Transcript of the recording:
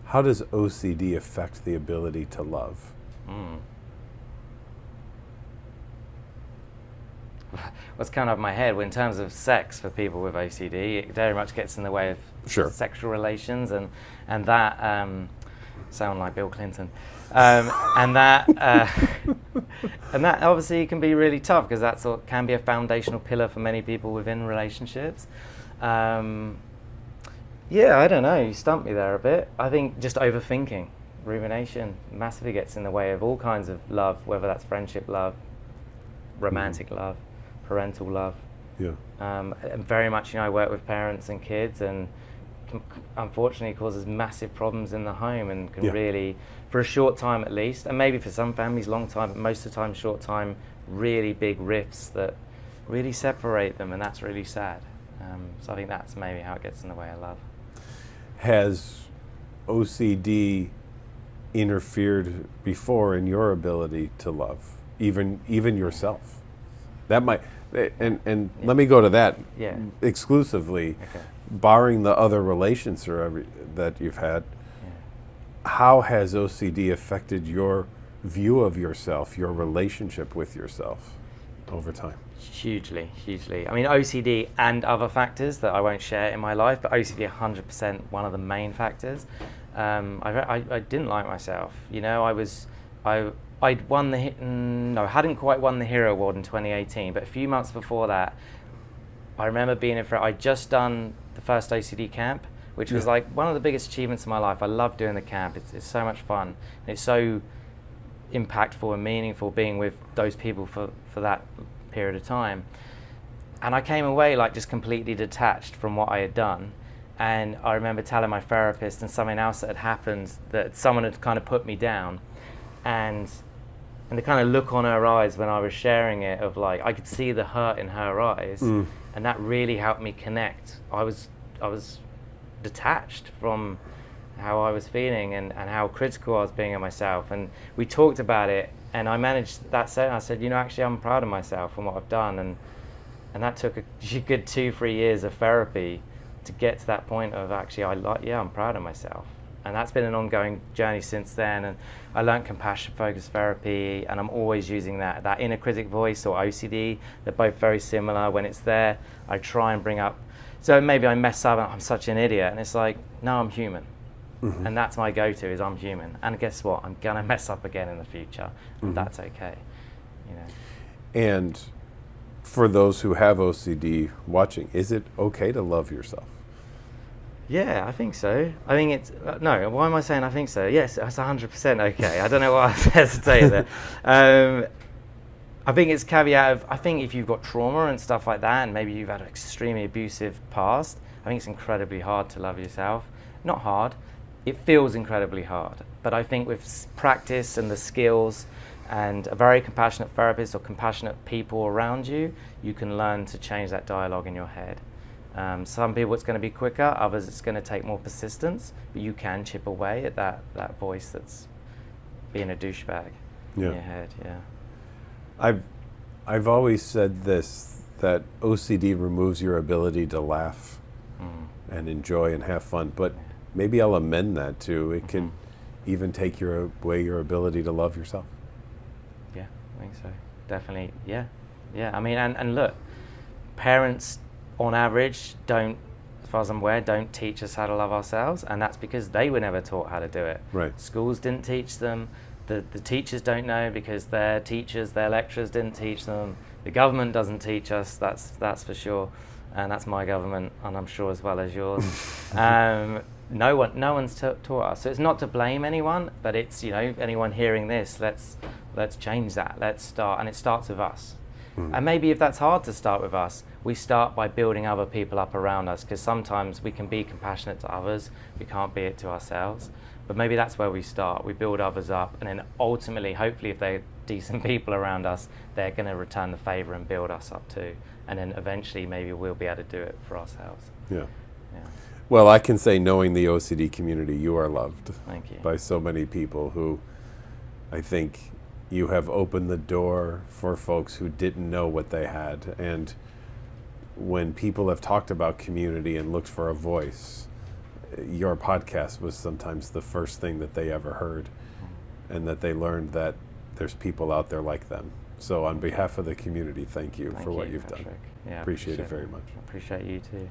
How does OCD affect the ability to love? What's coming up in my head, well, in terms of sex for people with OCD, it very much gets in the way of Sure. sexual relations, and that sound like Bill Clinton, and that and that obviously can be really tough because that can be a foundational pillar for many people within relationships. Yeah, I don't know. You stumped me there a bit. I think just overthinking, rumination, massively gets in the way of all kinds of love, whether that's friendship love, romantic love, parental love. Yeah. And very much, I work with parents and kids, and unfortunately causes massive problems in the home, and can really, for a short time at least, and maybe for some families long time, but most of the time short time, really big rifts that really separate them, and that's really sad. So I think that's maybe how it gets in the way of love. Has OCD interfered before in your ability to love, even yourself? That might, and let me go to that exclusively, barring the other relations that you've had. How has OCD affected your view of yourself, your relationship with yourself over time? Hugely. I mean, OCD and other factors that I won't share in my life, but OCD 100% one of the main factors. I didn't like myself. I'd won I hadn't quite won the Hero Award in 2018, but a few months before that, I remember being I'd just done the first OCD camp, which was like one of the biggest achievements of my life. I love doing the camp. It's so much fun. And it's so impactful and meaningful being with those people for that period of time. And I came away like just completely detached from what I had done. And I remember telling my therapist and something else that had happened, that someone had kind of put me down, and the kind of look on her eyes when I was sharing it, of like, I could see the hurt in her eyes, and that really helped me connect. I was detached from how I was feeling and how critical I was being of myself. And we talked about it, and I managed that set. I said, actually, I'm proud of myself and what I've done. And that took a good 2-3 years of therapy to get to that point of actually, I'm proud of myself. And that's been an ongoing journey since then. And I learned compassion-focused therapy, and I'm always using that inner critic voice, or OCD. They're both very similar. When it's there, I try and bring up, so maybe I mess up and I'm such an idiot, and it's like, no, I'm human. And that's my go-to, is I'm human. And guess what? I'm gonna mess up again in the future, and that's okay. And for those who have OCD watching, is it okay to love yourself? Yeah, I think so. I think it's, no, why am I saying I think so? Yes, it's 100% okay. I don't know why I hesitated there. I think it's caveat of, I think if you've got trauma and stuff like that, and maybe you've had an extremely abusive past, I think it's incredibly hard to love yourself. Not hard, it feels incredibly hard. But I think with practice and the skills and a very compassionate therapist or compassionate people around you, you can learn to change that dialogue in your head. Some people it's going to be quicker, others it's going to take more persistence, but you can chip away at that voice that's being a douchebag in your head. I've always said this, that OCD removes your ability to laugh and enjoy and have fun, but maybe I'll amend that too. It can even take away your ability to love yourself. Yeah, I think so. Definitely, yeah. I mean, and look, parents on average don't, as far as I'm aware, don't teach us how to love ourselves, and that's because they were never taught how to do it. Right. Schools didn't teach them. The teachers don't know because their teachers, their lecturers didn't teach them. The government doesn't teach us, that's for sure. And that's my government, and I'm sure as well as yours. No one's taught us. So it's not to blame anyone, but it's, anyone hearing this, let's change that. Let's start, and it starts with us. And maybe if that's hard to start with us, we start by building other people up around us, because sometimes we can be compassionate to others, we can't be it to ourselves. But maybe that's where we start. We build others up, and then ultimately, hopefully, if they're decent people around us, they're going to return the favor and build us up too. And then eventually, maybe we'll be able to do it for ourselves. Yeah. Well, I can say, knowing the OCD community, you are loved. Thank you. By so many people who, I think, you have opened the door for folks who didn't know what they had. And when people have talked about community and looked for a voice, your podcast was sometimes the first thing that they ever heard, and that they learned that there's people out there like them. So on behalf of the community, thank you for what you've done. Yeah, Appreciate it very much. I appreciate you too.